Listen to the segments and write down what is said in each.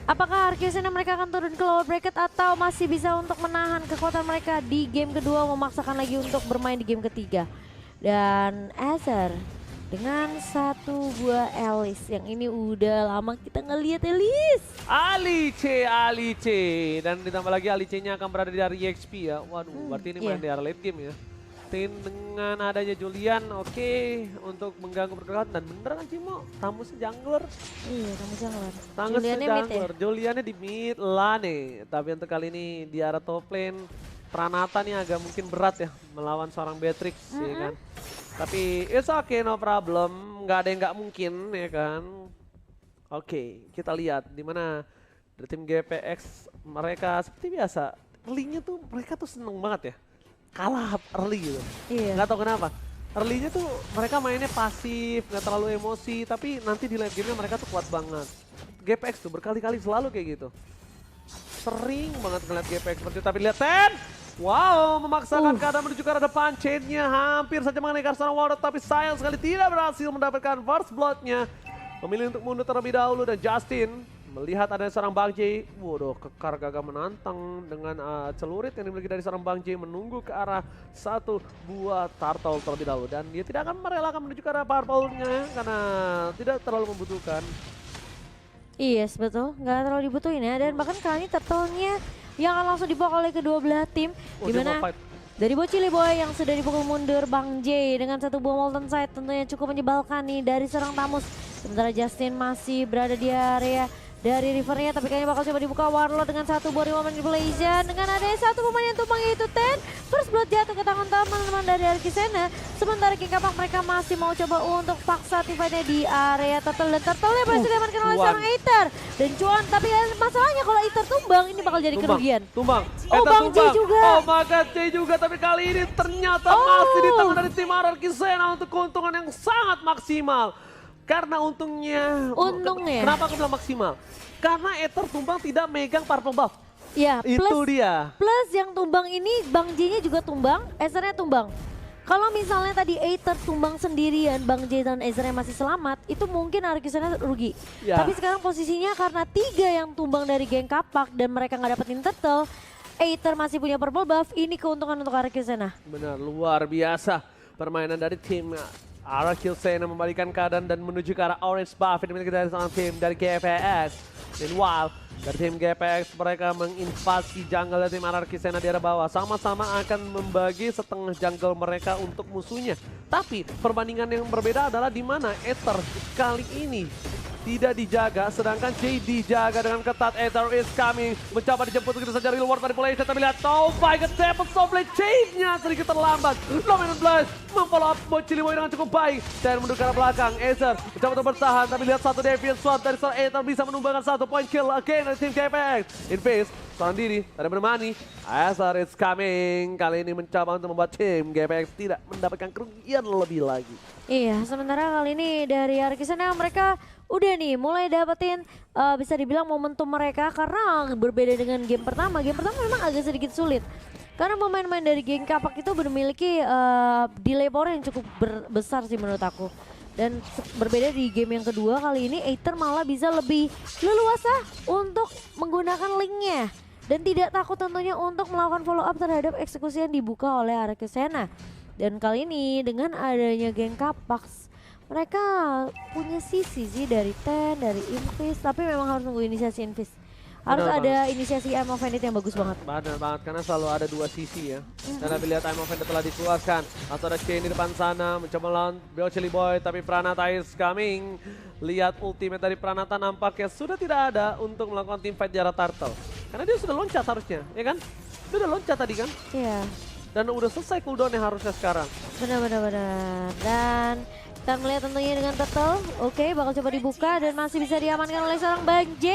Apakah Arcusena mereka akan turun ke lower bracket atau masih bisa untuk menahan kekuatan mereka di game kedua, memaksakan lagi untuk bermain di game ketiga. Dan Acer dengan satu buah Alice yang ini udah lama kita ngeliat Alice. Alice. Dan ditambah lagi Alice-nya akan berada di area EXP ya. Waduh, berarti ini main di area late game ya. Dengan adanya Julian, oke, untuk mengganggu pergerakan. Dan bener kan Cimo, Tamusnya jungler. Iya, Tamus jungler. Juliannya jungler, Juliannya di mid lane. Tapi untuk kali ini di arah top lane, Pranata nih agak mungkin berat ya melawan seorang Beatrix ya kan. Tapi it's okay, no problem, nggak ada yang nggak mungkin ya kan. Oke, kita lihat di mana dari tim GPX mereka seperti biasa, early-nya tuh mereka tuh seneng banget ya. Kalah early gitu. Iya. Nggak tahu kenapa. Early-nya tuh mereka mainnya pasif, nggak terlalu emosi, tapi nanti di late game-nya mereka tuh kuat banget. GPX tuh berkali-kali selalu kayak gitu. Sering banget ngeliat GPX seperti itu, tapi lihat Ten! Wow, memaksakan keadaan menuju ke arah depan, chain-nya hampir saja mengenai Karsana Warded, tapi sayang sekali tidak berhasil mendapatkan first blood-nya. Memilih untuk mundur terlebih dahulu dan Justin melihat ada seorang Bang J, waduh, Kekar gagah menantang dengan celurit yang dimiliki dari seorang Bang J, menunggu ke arah satu buah turtle terlebih dahulu. Dan dia tidak akan merelakan menuju ke arah purple-nya karena tidak terlalu membutuhkan. Yes, betul. Nggak terlalu dibutuhin ya. Dan bahkan kali ini turtle-nya yang akan langsung dibawa oleh kedua belah tim. Dimana dari Bocili Boy yang sudah dipukul mundur Bang J dengan satu buah Molten Sight tentunya cukup menyebalkan nih dari seorang Tamus. Sementara Justin masih berada di area dari rivernya, tapi kayaknya bakal coba dibuka Warlord dengan satu buah Rima Manipulation. Dengan adanya satu pemain yang tumbang yaitu Ten. First blood jatuh ke tangan teman-teman dari Arcusena. Sementara King Kapak mereka masih mau coba untuk paksa tiba-tiba di area Turtle. Dan Turtle-nya berhasil diamankan oleh seorang Aether. Dan Cuan, tapi masalahnya kalau Aether tumbang ini bakal jadi kerugian. Tumbang. Oh, Bang J juga. Oh my god, J juga, tapi kali ini ternyata masih di tangan dari tim Arcusena untuk keuntungan yang sangat maksimal. Karena untungnya, kenapa aku bilang maksimal? Karena Aether tumbang tidak megang purple buff. Ya, itu dia. Plus yang tumbang ini Bang J-nya juga tumbang, Aether-nya tumbang. Kalau misalnya tadi Aether tumbang sendirian, Bang J dan Aether-nya masih selamat, itu mungkin Arcusena rugi. Ya. Tapi sekarang posisinya karena 3 yang tumbang dari geng Kapak dan mereka nggak dapetin turtle, Aether masih punya purple buff, ini keuntungan untuk Arcusena. Benar, luar biasa permainan dari tim Arcusena membalikan keadaan dan menuju ke arah orange buff yang dimiliki dari seorang tim dari GPX. Meanwhile, dari tim GPX mereka menginvasi jungle dari tim Arcusena di arah bawah. Sama-sama akan membagi setengah jungle mereka untuk musuhnya. Tapi perbandingan yang berbeda adalah di mana Aether kali ini tidak dijaga, sedangkan J dijaga dengan ketat. Aether is coming, mencoba dijemput begitu saja reward manipulation, tapi lihat, oh my god, Devil Soulblade Chain-nya sedikit terlambat. Dominant Blast memfollow up Bocili Boy dengan cukup baik dan mundur ke arah belakang. Aether mencoba untuk bertahan, tapi lihat satu Deviant Sword dari seorang Aether bisa menumbangkan satu point kill again dari tim GPX. Invest seorang diri, ada bermani. Aether is coming, kali ini mencoba untuk membuat tim GPX tidak mendapatkan kerugian lebih lagi. Iya, sementara kali ini dari Arcusena mereka udah nih mulai dapetin bisa dibilang momentum mereka karena berbeda dengan game pertama. Game pertama memang agak sedikit sulit. Karena pemain-pemain dari geng Kapak itu memiliki delay power yang cukup besar sih menurut aku. Dan berbeda di game yang kedua, kali ini Aether malah bisa lebih leluasa untuk menggunakan linknya. Dan tidak takut tentunya untuk melakukan follow up terhadap eksekusi yang dibuka oleh Arcusena. Dan kali ini dengan adanya geng Kapak, mereka punya sisi sih dari Ten, dari Invis, tapi memang harus nunggu inisiasi Invis. Harus ada inisiasi Eye of Bandit yang bagus banget. Benar banget, karena selalu ada dua sisi ya. Dan tapi lihat Eye of Bandit telah dikeluarkan. Atau ada Chain di depan sana, mencoba melawan Bocili Boy, tapi Pranata is coming. Lihat ultimate dari Pranata nampaknya sudah tidak ada untuk melakukan team fight di arah Turtle. Karena dia sudah loncat harusnya, ya kan? Dia udah loncat tadi kan? Iya. Dan udah selesai cooldown-nya harusnya sekarang. Benar. Dan kita melihat tentunya dengan Turtle, oke, bakal coba dibuka dan masih bisa diamankan oleh seorang Bang J.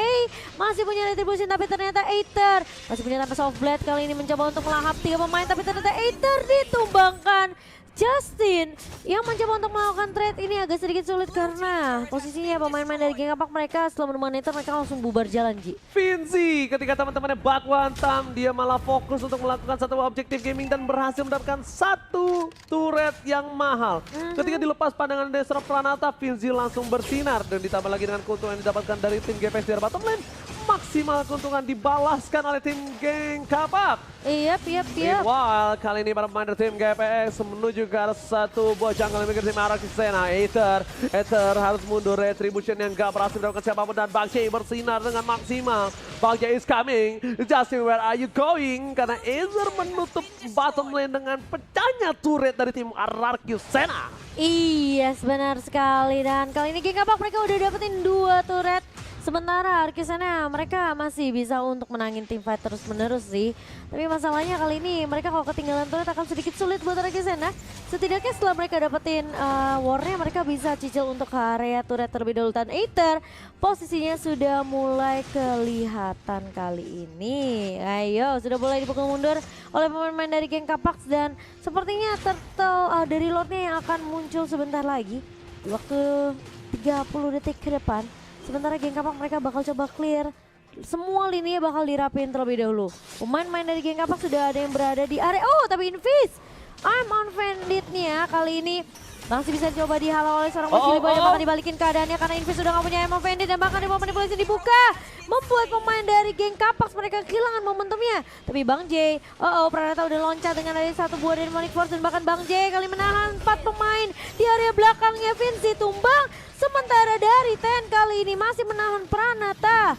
Masih punya retribution tapi ternyata Aether masih punya tanpa soft blade, kali ini mencoba untuk melahap 3 pemain tapi ternyata Aether ditumbangkan. Justin yang mencoba untuk melakukan trade ini agak sedikit sulit karena posisinya pemain-pemain dari geng Kapak mereka setelah menemukan Aether mereka langsung bubar jalan, Ji. Finzi ketika teman-temannya bak wantam, dia malah fokus untuk melakukan satu objektif gaming dan berhasil mendapatkan satu turret yang mahal. Ketika dilepas pandangan dari seorang Pranata, Finzi langsung bersinar dan ditambah lagi dengan keuntungan yang didapatkan dari tim GPX di bottom lane. maksimal keuntungan dibalaskan oleh tim Geng Kapak. Iya. Meanwhile, kali ini para pemain dari tim GPX menuju ke arah satu buah jungle yang tim Arachisena. Aether harus mundur, retribution yang gak berhasil dilakukan siapapun, dan Bang Jay bersinar dengan maksimal. Bang Jay is coming. Justin, where are you going? Karena Aether menutup bottom lane dengan pecahnya turret dari tim Arachisena. Iya, benar sekali. Dan kali ini Geng Kapak mereka udah dapetin 2 turret. Sementara Archisena mereka masih bisa untuk menangin tim fight terus menerus sih. Tapi masalahnya kali ini mereka kalau ketinggalan turret akan sedikit sulit buat Archisena. Setidaknya setelah mereka dapetin warnya, mereka bisa cicil untuk ke area turret terlebih dahulu. Dan Aether posisinya sudah mulai kelihatan kali ini. Ayo, sudah mulai dipukul mundur oleh pemain-pemain dari Geng Kapak. Dan sepertinya turtle dari Lordnya yang akan muncul sebentar lagi. Di waktu 30 detik ke depan. Sementara Geng Kapak mereka bakal coba clear. Semua lini bakal dirapin terlebih dahulu. Pemain-pemain dari Geng Kapak sudah ada yang berada di area. Oh, tapi Invis. I'm unfriended-nya kali ini masih bisa coba dihalau oleh seorang Bocili Boy. Dan bahkan dibalikin keadaannya karena Invis sudah gak punya I'm unfriended. Dan bahkan di momen manipulasi dibuka. Membuat pemain dari Geng Kapak mereka kehilangan momentumnya. Tapi Bang J, Pranata udah loncat dengan ada satu buah Demonic Force. Dan bahkan Bang J kali menahan 4 pemain di area belakangnya. Vinci tumbang. Sementara dari Ten kali ini masih menahan Pranata.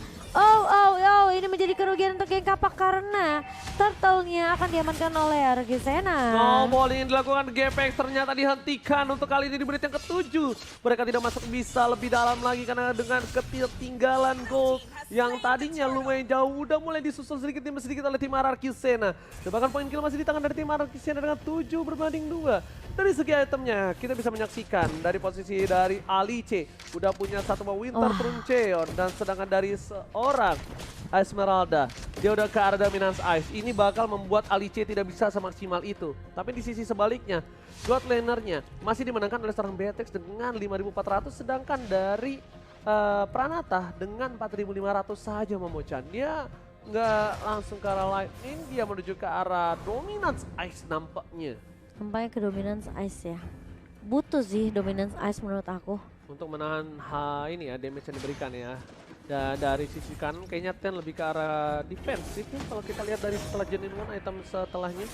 Ini menjadi kerugian untuk Geng Kapak karena turtle-nya akan diamankan oleh Archisena. Snowball yang dilakukan GPX ternyata dihentikan untuk kali ini di menit yang ke-7. Mereka tidak masuk bisa lebih dalam lagi karena dengan ketinggalan gold yang tadinya lumayan jauh udah mulai disusul sedikit demi sedikit oleh tim Archisena. Dan bahkan poin kill masih di tangan dari tim Archisena dengan 7 berbanding 2. Dari segi itemnya kita bisa menyaksikan dari posisi dari Alice udah punya satu Winter Truncheon, dan sedangkan dari seorang Esmeralda dia udah ke arah Dominance Ice. Ini bakal membuat Alice tidak bisa semaksimal itu. Tapi di sisi sebaliknya God Laner-nya masih dimenangkan oleh seorang Beatrix dengan 5.400, sedangkan dari Pranata dengan 4.500 saja memochan. Dia nggak langsung ke arah Lightning, dia menuju ke arah Dominance Ice nampaknya. Nampaknya ke Dominance Ice ya. Butuh sih Dominance Ice menurut aku. Untuk menahan ini ya, damage yang diberikan ya. Dan dari sisi kanan kayaknya Ten lebih ke arah defensif ya, kalau kita lihat dari setelah Genin One item setelahnya.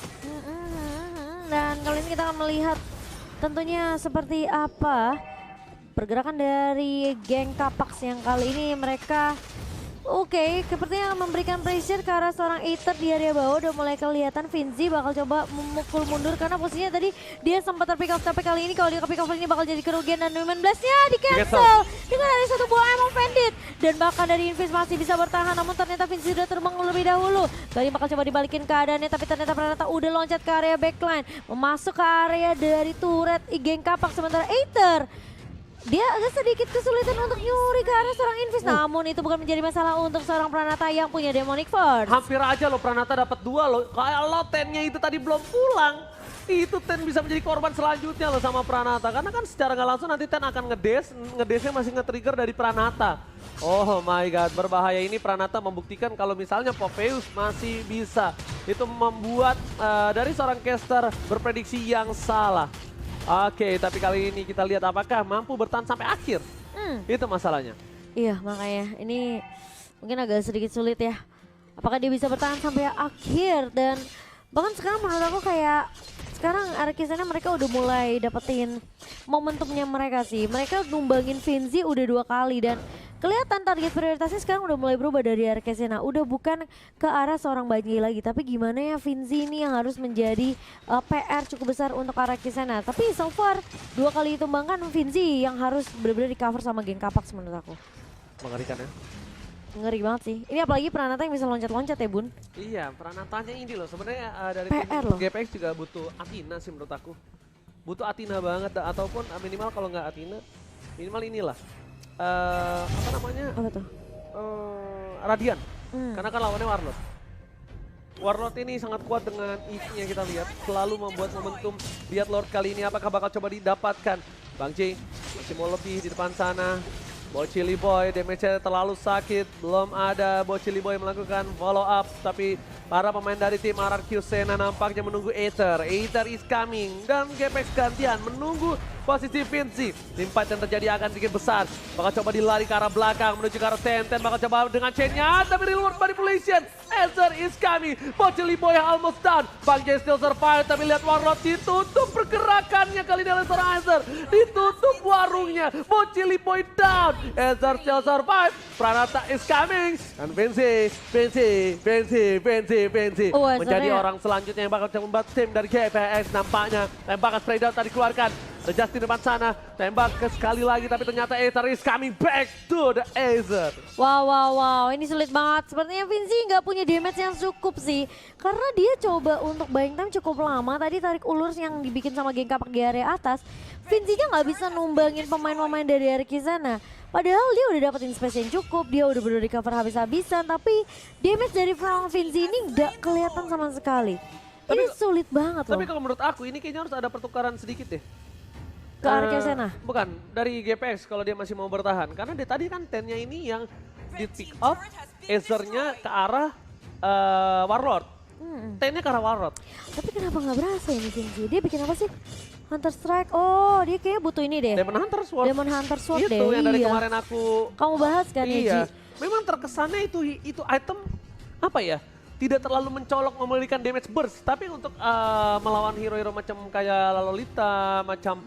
Dan kali ini kita akan melihat tentunya seperti apa pergerakan dari Geng Kapak yang kali ini mereka sepertinya akan memberikan pressure ke arah seorang Aether di area bawah. Udah mulai kelihatan Vinci bakal coba memukul mundur karena posisinya tadi dia sempat terpick off. Tapi kali ini kalau dia ke pick off ini bakal jadi kerugian, dan Women Blast-nya di cancel dengan ada satu buah I'm offended. Dan bahkan dari Invis masih bisa bertahan, namun ternyata Vinci sudah terbang lebih dahulu. Kali bakal coba dibalikin keadaannya, tapi ternyata Pranata udah loncat ke area backline, masuk ke area dari turret Geng Kapak. Sementara Aether dia agak sedikit kesulitan untuk nyuri ke arah seorang Invis. Namun itu bukan menjadi masalah untuk seorang Pranata yang punya Demonic Force. Hampir aja loh Pranata dapat 2 loh. Kalau Ten-nya itu tadi belum pulang, itu Ten bisa menjadi korban selanjutnya loh sama Pranata. Karena kan secara nggak langsung nanti Ten akan ngedesnya masih nge-trigger dari Pranata. Oh my god, berbahaya ini. Pranata membuktikan kalau misalnya Popeyus masih bisa. Itu membuat dari seorang caster berprediksi yang salah. Oke, tapi kali ini kita lihat apakah mampu bertahan sampai akhir. Itu masalahnya. Iya, makanya ini mungkin agak sedikit sulit ya. Apakah dia bisa bertahan sampai akhir? Dan bahkan sekarang menurut aku kayak sekarang Archisena mereka udah mulai dapetin momentumnya mereka sih. Mereka numbangin Vinci udah 2 kali dan kelihatan target prioritasnya sekarang udah mulai berubah dari Archisena. Udah bukan ke arah seorang Banji lagi, tapi gimana ya Vinci ini yang harus menjadi PR cukup besar untuk Archisena. Tapi so far 2 kali ditumbangkan Vinci yang harus benar-benar di cover sama Geng Kapak menurut aku. Mengerikan ya. Ngeri banget sih. Ini apalagi Pranata yang bisa loncat-loncat ya Bun. Iya, Pranatanya ini loh sebenarnya dari PR tim loh. GPX juga butuh Athena sih menurut aku. Butuh Athena banget, ataupun minimal kalau nggak Athena, minimal inilah. Apa namanya? Apa tuh? Radiant. Karena kan lawannya Warlord. Warlord ini sangat kuat dengan E-nya kita lihat. Selalu membuat momentum. Lihat Lord kali ini apakah bakal coba didapatkan. Bang J masih mau lebih di depan sana. Bocili Boy damage-nya terlalu sakit. Belum ada Bocili Boy melakukan follow up. Tapi para pemain dari tim Archisena nampaknya menunggu Aether. Aether is coming. Dan GPX gantian menunggu posisi Vinci. Impact yang terjadi akan sedikit besar. Bakal coba dilari ke arah belakang menuju ke arah Tenten. Bakal coba dengan chainnya, tapi reward manipulation. Acer is coming. Bocili Boy almost done. Bang Jay still survive, tapi lihat Warlord ditutup pergerakannya kali ini oleh seorang Acer. Ditutup warungnya. Bocili Boy down. Acer still survive. Pranata is coming. Dan Vinci Oh, menjadi Acernya. orang selanjutnya yang bakal membuat tim dari GPX nampaknya. Tembakan spray down tadi keluarkan. Ada Justin depan sana, tembak ke sekali lagi tapi ternyata Acer is coming back to the Acer. Wow, ini sulit banget. Sepertinya Vinci nggak punya damage yang cukup sih. Karena dia coba untuk buying time cukup lama. Tadi tarik ulur yang dibikin sama geng kapak di area atas. Vincinya nggak bisa numbangin pemain-pemain dari Arkisana. Padahal dia udah dapetin space yang cukup, dia udah bener recover habis-habisan. Tapi damage dari Frank Vinci ini nggak kelihatan sama sekali. Ini sulit banget Tapi loh kalau menurut aku ini kayaknya harus ada pertukaran sedikit deh. ke Arkisana. Bukan, dari GPX kalau dia masih mau bertahan. Karena dia tadi kan tennya ini yang di pick up, Acer-nya ke arah Warlord. Tennya ke arah Warlord. Tapi kenapa nggak berasa ini Vinci? Dia bikin apa sih? Hunter Strike. Oh, dia kayaknya butuh ini deh. Demon Hunter Sword. Demon Hunter Sword Itu deh. yang dari iya. kemarin aku... Kamu bahas kan ya, Iya. Ji? Memang terkesannya itu item apa ya? Tidak terlalu mencolok memberikan damage burst, tapi untuk melawan hero-hero macam kayak Lalolita, macam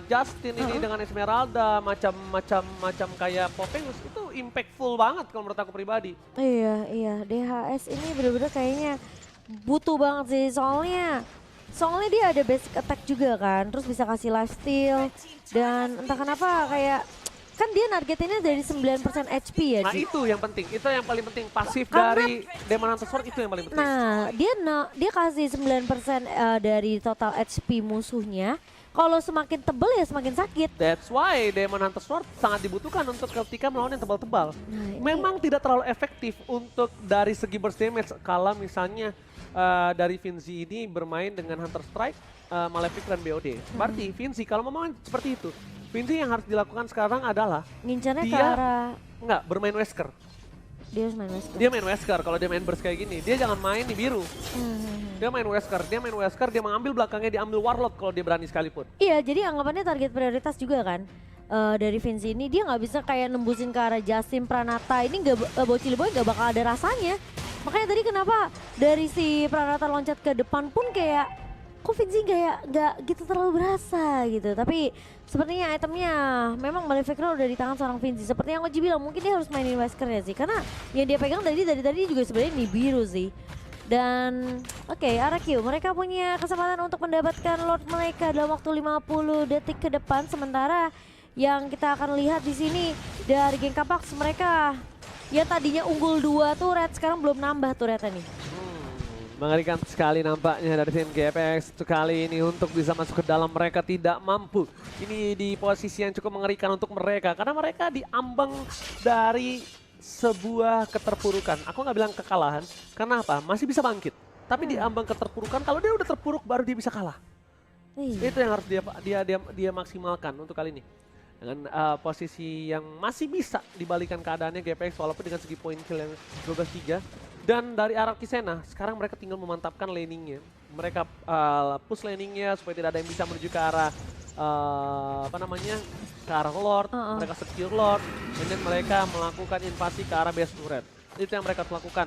Justin ini dengan Esmeralda, macam kayak Popengus itu impactful banget kalau menurut aku pribadi. Iya. DHS ini bener-bener kayaknya butuh banget sih. Soalnya dia ada basic attack juga kan. Terus bisa kasih lifesteal. Dan entah kenapa kayak... Kan dia nargetinnya dari 9% HP ya, Nah Ji? itu yang penting, itu yang paling penting. Pasif Karena- dari Demon Hunter Sword itu yang paling penting. Nah, dia kasih 9% dari total HP musuhnya. Kalau semakin tebel ya semakin sakit. That's why Demon Hunter Sword sangat dibutuhkan untuk ketika melawan yang tebal-tebal. Nah, ini- Memang tidak terlalu efektif untuk dari segi burst damage kalau misalnya dari Vinci ini bermain dengan Hunter Strike, Malefic dan BOD. Berarti Vinci kalau mau main seperti itu, Vinci yang harus dilakukan sekarang adalah Ngincarnya ke Dia- arah... enggak bermain Wesker. Dia harus main Wesker. Dia main Wesker kalau dia main burst kayak gini. Dia jangan main di biru. Dia main Wesker, dia mengambil belakangnya, diambil Warlord kalau dia berani sekalipun. Iya, jadi anggapannya target prioritas juga kan. Dari Vinci ini dia nggak bisa kayak nembusin ke arah Justin Pranata. Ini Bocili Boy nggak bakal ada rasanya. Makanya tadi kenapa dari si Pranata loncat ke depan pun kayak kok Vinci nggak gitu terlalu berasa gitu. Tapi sepertinya itemnya memang Malefic udah di tangan seorang Vinci. Seperti yang Oji bilang mungkin dia harus mainin Wesker ya sih. Karena yang dia pegang dari tadi juga sebenarnya ini biru sih. Dan oke, RQ mereka punya kesempatan untuk mendapatkan Lord mereka dalam waktu 50 detik ke depan. Sementara yang kita akan lihat di sini dari geng Kapax mereka yang tadinya unggul 2 turret sekarang belum nambah turretnya nih. Mengerikan sekali nampaknya dari tim GPX kali ini untuk bisa masuk ke dalam, mereka tidak mampu. Ini di posisi yang cukup mengerikan untuk mereka karena mereka diambang dari sebuah keterpurukan. Aku nggak bilang kekalahan, karena apa? Masih bisa bangkit. Tapi diambang keterpurukan, kalau dia udah terpuruk baru dia bisa kalah. Iya. Itu yang harus dia maksimalkan untuk kali ini. Dengan posisi yang masih bisa dibalikan keadaannya GPX walaupun dengan segi poin kill yang 12-3. Dan dari arah Kisena, sekarang mereka tinggal memantapkan laningnya. Mereka push laningnya supaya tidak ada yang bisa menuju ke arah ke arah Lord. Mereka secure Lord, dan mereka melakukan invasi ke arah base turret. Itu yang mereka lakukan.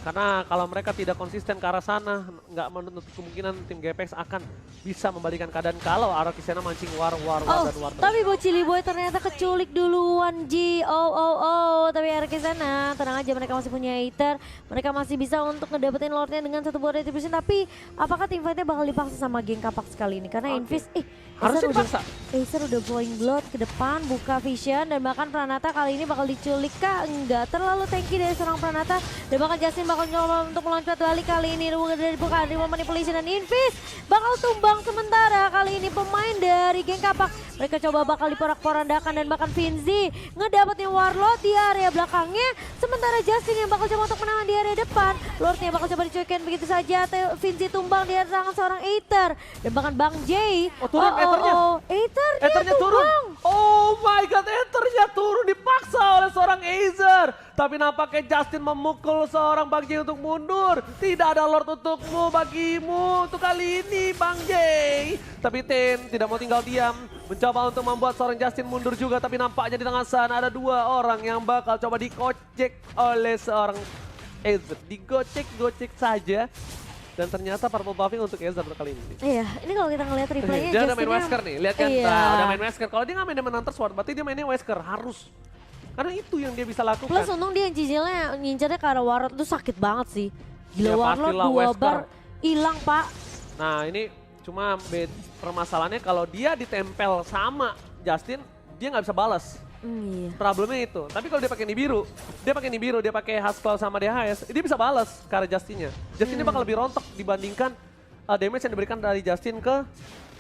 Karena kalau mereka tidak konsisten ke arah sana, nggak menutup kemungkinan tim GPX akan bisa membalikan keadaan kalau arah Kisena mancing war dan war. Tapi Bocili Boy ternyata keculik duluan Ji. Tapi Arkisana tenang aja, mereka masih punya Aether. Mereka masih bisa untuk ngedapetin Lordnya dengan satu buah retribution. Tapi apakah tim fightnya bakal dipaksa sama geng Kapak sekali ini? Karena Invis, harusnya dipaksa. Acer udah blowing blood ke depan, buka vision, dan bahkan Pranata kali ini bakal diculik kah? Enggak terlalu tanky dari seorang Pranata. Dan bahkan Justin bakal nyoba untuk meloncat balik kali ini dari buka Reward Manipulation, dan Invis bakal tumbang sementara kali ini pemain dari geng Kapak. Mereka coba bakal diporak-porandakan dan bahkan Finzi ngedapetin Warlord di area belakangnya. Sementara Justin yang bakal coba untuk menahan di area depan. Lordnya bakal coba dicuekin begitu saja. Finzi tumbang di tangan seorang Aether. Dan bahkan Bang J. Oh turun Aethernya. Aethernya turun. Oh my god, Aethernya turun dipaksa oleh seorang Aether. Tapi nampaknya Justin memukul seorang Bang J untuk mundur. Tidak ada Lord untukmu, bagimu untuk kali ini Bang J. Tapi Ten tidak mau tinggal diam. Mencoba untuk membuat seorang Justin mundur juga. Tapi nampaknya di tengah sana ada dua orang yang bakal coba dikocek oleh seorang Aether. Digocek-gocek saja. Dan ternyata purple buffing untuk Aether kali ini. Iya, ini kalau kita ngeliat replaynya dia udah main Wesker nih, lihat kan? Iya. Nah, udah main Wesker. Kalau dia nggak main Demon Hunter Sword, berarti dia mainnya Wesker, harus. Karena itu yang dia bisa lakukan. Plus untung dia yang cicilnya ngincernya ke arah Warlord itu sakit banget sih. Gila Ya, Warlord pastilah 2 Wesker. bar hilang pak. Nah ini cuma permasalahannya kalau dia ditempel sama Justin, dia nggak bisa balas. Iya. Problemnya itu. Tapi kalau dia pakai Nibiru, dia pakai Haskell sama DHS, dia bisa balas ke arah Justinnya. Justinnya bakal lebih rontok dibandingkan damage yang diberikan dari Justin ke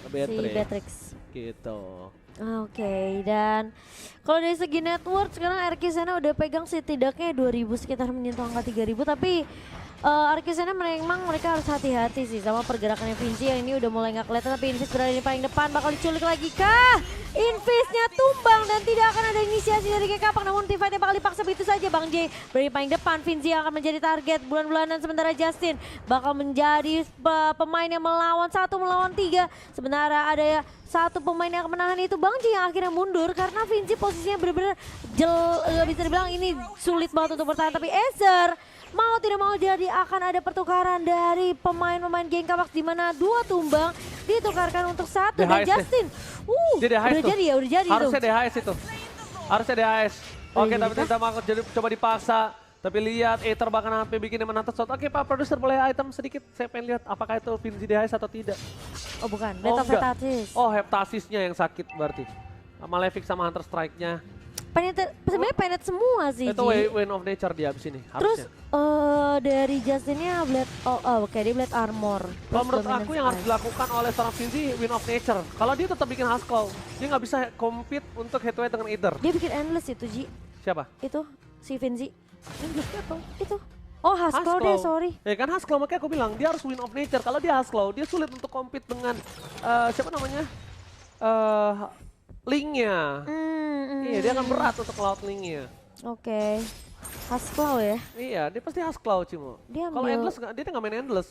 Si Beatrix. Gitu. Oke, dan kalau dari segi network sekarang Arkisena udah pegang setidaknya 2000 sekitar menyentuh angka 3000 tapi Arkisena memang mereka harus hati-hati sih sama pergerakannya Vinci yang ini udah mulai nggak kelihatan tapi Invis berada di paling depan bakal diculik lagi kah? Invisnya tumbang dan tidak akan ada inisiasi dari Gekapak namun team fight-nya bakal dipaksa begitu saja Bang J berada di paling depan. Vinci yang akan menjadi target bulan-bulanan sementara Justin bakal menjadi pemain yang melawan 1 melawan 3 sementara ada ya satu pemain yang akan menahan itu Bang J yang akhirnya mundur karena Vinci posisinya benar-benar bisa dibilang ini sulit banget untuk bertahan tapi Aether mau tidak mau jadi akan ada pertukaran dari pemain-pemain geng Kapak di mana 2 tumbang ditukarkan untuk 1 dan Justin. Dia DHS udah tuh. jadi ya, udah jadi Harusnya tuh. DHS itu. Harusnya DHS. Oke, tapi jadi ternyata jadi coba dipaksa. Tapi lihat Aether bahkan sampai bikin menantang shot. Oke Pak Produser boleh item sedikit. Saya pengen lihat apakah itu Vinci DHS atau tidak. Oh bukan, Oh, Battle enggak. Heptatis. Oh Heptasisnya yang sakit berarti. Malefic sama Hunter Strike-nya. Sebenarnya penet semua sih Itu Ji. Win of Nature dia abis ini Terus harusnya. dari Justinnya Blade, oke dia Blade Armor. Kalau Plus menurut aku Dominance yang harus Ice. dilakukan oleh seorang Vinci Win of Nature. Kalau dia tetap bikin Haskell, dia nggak bisa compete untuk head to head dengan Aether. Dia bikin Endless itu Ji. Siapa? Itu si Vinci. Itu. Oh Haskell deh, sorry. Ya kan Haskell, makanya aku bilang dia harus Win of Nature. Kalau dia Haskell, dia sulit untuk compete dengan siapa namanya? Link-nya. Iya, dia akan berat untuk laut Link-nya. Oke. Haskell ya. Iya, dia pasti Haskell Cimo. Dia Kalau ambil- Endless, dia nggak main Endless.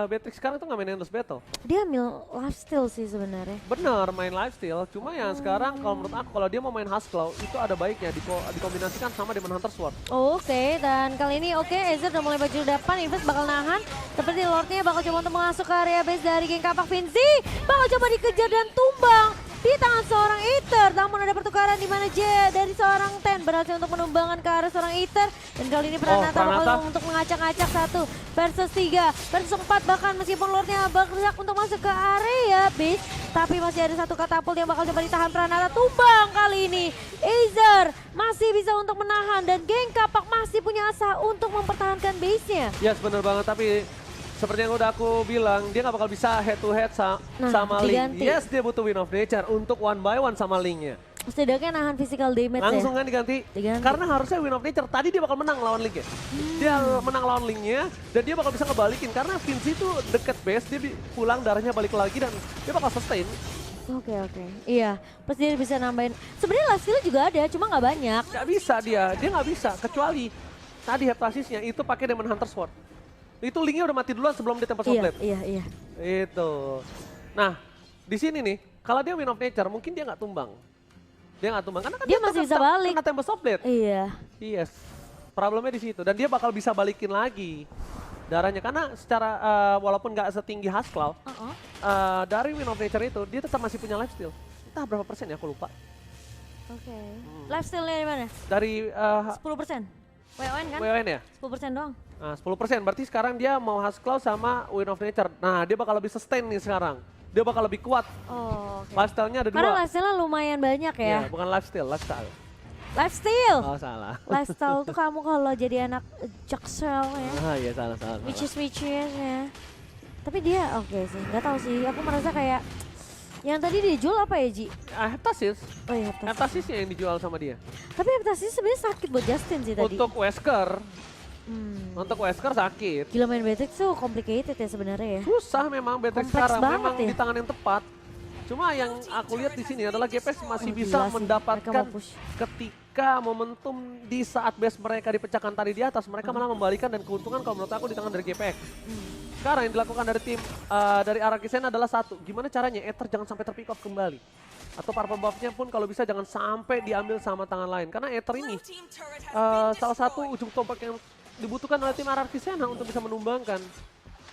Beatrix sekarang tuh nggak main Endless Battle. Dia ambil lifesteal sih sebenarnya. Bener, main lifesteal. Cuma yang sekarang kalau menurut aku, kalau dia mau main Haskell, itu ada baiknya dikombinasikan sama Demon Hunter Sword. Oke, dan kali ini Aether udah mulai baju depan, Invis bakal nahan. Seperti Lordnya bakal coba untuk masuk ke area base dari geng Kapak Vinci. Bakal coba dikejar dan tumbang di tangan seorang Aether. Namun ada pertukaran di mana J dari seorang Ten berhasil untuk menumbangkan ke arah seorang Aether. Dan kali ini Pranata bakal untuk mengacak-acak 1 versus 3 versus 4 bahkan meskipun Lordnya bergerak untuk masuk ke area base. Tapi masih ada satu katapult yang bakal coba ditahan Pranata. Tumbang kali ini. Aether masih bisa untuk menahan dan geng Kapak masih punya asa untuk mempertahankan base-nya. Yes, bener banget. Tapi seperti yang udah aku bilang, dia nggak bakal bisa head to head sama Link. diganti. Yes, dia butuh Win of Nature untuk 1 by 1 sama Link-nya. Setidaknya nahan physical damage Langsung ya. kan diganti. Diganti. Karena harusnya Win of Nature. Tadi dia bakal menang lawan Link-nya. Dia menang lawan Link-nya dan dia bakal bisa ngebalikin. Karena Vinci itu deket base, dia pulang darahnya balik lagi dan dia bakal sustain. Oke. Iya, plus dia bisa nambahin. Sebenarnya lifesteal juga ada, cuma nggak banyak. Gak bisa dia nggak bisa. Kecuali tadi Heptasisnya itu pakai Demon Hunter Sword. Itu Link-nya udah mati duluan sebelum dia Temple Soulblade. Iya. Itu. Nah, di sini nih, kalau dia Win of Nature, mungkin dia nggak tumbang. Dia nggak tumbang, karena kan Dia masih bisa balik. Kena Temple Soulblade. Iya. Yes. Problemnya di situ. Dan dia bakal bisa balikin lagi darahnya. Karena secara, walaupun nggak setinggi Haskell, dari Win of Nature itu, dia tetap masih punya lifesteal. Entah berapa persen ya, aku lupa. Oke. Lifesteal-nya dari mana? Dari 10%. WON kan? WON ya? 10% doang. Nah, 10%. Berarti sekarang dia mau Haskell sama Win of Nature. Nah, dia bakal lebih sustain nih sekarang. Dia bakal lebih kuat. Oh, oke. Lifestyle-nya ada Karena dua. lifestyle lumayan banyak ya. Iya, bukan lifestyle. Lifestyle. Oh, salah. Lifestyle tuh kamu kalau jadi anak jaksel ya. Ah, iya salah. Which is ya. Tapi dia oke sih, nggak tahu sih. Aku merasa kayak Yang tadi dijual apa ya Ji? Heptasis. Oh iya Heptasis. Heptasisnya yang dijual sama dia. Tapi Heptasis sebenarnya sakit buat Justin sih tadi. Untuk Wesker. Hmm. Untuk Wesker sakit. Gila main Beatrix tuh complicated ya sebenarnya ya. Susah memang Beatrix Kompleks sekarang. banget Memang ya. di tangan yang tepat. Cuma yang aku lihat di sini adalah GPX masih Oh, bisa gila sih. Mereka mendapatkan mau push. ketika momentum di saat base mereka dipecahkan tadi di atas, mereka malah membalikan dan keuntungan kalau menurut aku di tangan dari GPX. Sekarang yang dilakukan dari tim dari Arakisen adalah satu, gimana caranya Ether jangan sampai terpick off kembali. Atau purple buff-nya pun kalau bisa jangan sampai diambil sama tangan lain. Karena Ether ini salah satu ujung tombak yang dibutuhkan oleh tim Arakisen untuk bisa menumbangkan.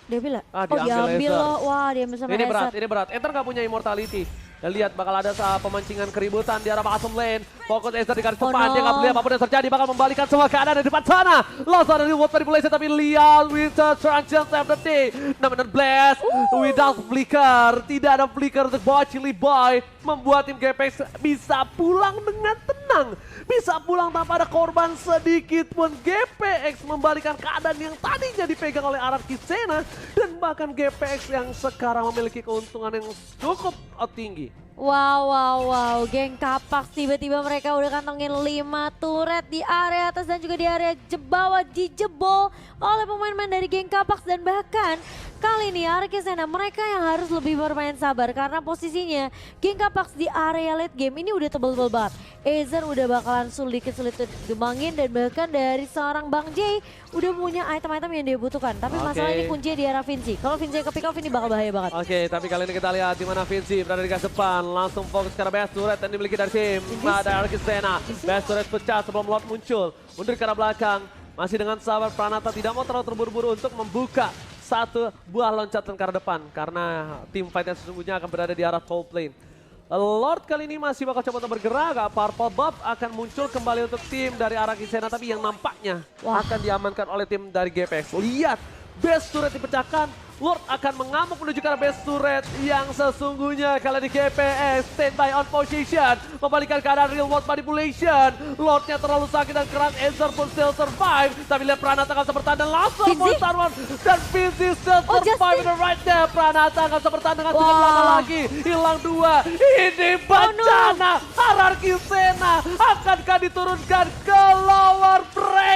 Dia bilang, Ah, oh diambil diambil laser. loh. Wah diambil sama Ini laser. berat. Ether nggak punya immortality. Dan lihat bakal ada pemancingan keributan di arah bottom lane. Fokus Ether di garis Oh depan. Dia no. nggak peduli apapun yang terjadi. Bakal membalikan semua keadaan di depan sana. Lost ada reward manipulation. Tapi lihat Winter Transient of the day. 6 blast. Without flicker. Tidak ada flicker untuk bawa Chili Boy. Membuat tim GPX bisa pulang dengan tenang. Bisa pulang tanpa ada korban sedikit pun. GPX membalikan keadaan yang tadinya dipegang oleh Arakisena. Dan bahkan GPX yang sekarang memiliki keuntungan yang cukup tinggi. Wow. Geng Kapak tiba-tiba mereka udah kantongin 5 turret di area atas dan juga di area bawah dijebol oleh pemain-pemain dari Geng Kapak dan bahkan kali ini Arakisena mereka yang harus lebih bermain sabar karena posisinya Geng Kapak di area late game ini udah tebel-tebel banget. Ezer udah bakalan sulit gembangin dan bahkan dari seorang Bang J udah punya item-item yang dia butuhkan. Tapi masalah ini kuncinya di arah Vinci. Kalau Vinci ke pick off ini bakal bahaya banget. Oke, tapi kali ini kita lihat di mana Vinci berada di garis depan. Langsung fokus ke arah best turret yang dimiliki dari tim ada Arakisena. Best turret pecah sebelum Lord muncul. Mundur ke arah belakang. Masih dengan sabar Pranata tidak mau terlalu terburu-buru untuk membuka satu buah loncatan ke arah depan. Karena tim fight yang sesungguhnya akan berada di arah top lane. Lord kali ini masih bakal coba untuk bergerak. Purple buff akan muncul kembali untuk tim dari Arakisena. Tapi yang nampaknya akan diamankan oleh tim dari GPX. Lihat, best turret dipecahkan. Lord akan mengamuk menuju ke arah base turret yang sesungguhnya kali ini GPX standby on position. Membalikan keadaan real world manipulation. Lordnya terlalu sakit dan keras, Ezer pun still survive. Tapi lihat Pranata akan bisa bertahan dan langsung Vinci? full Star Wars. Dan Vinci still survive in the right there. Pranata akan bisa bertahan dengan cukup lama lagi. Hilang 2. Ini bencana. Arakisena akankah diturunkan ke lower break?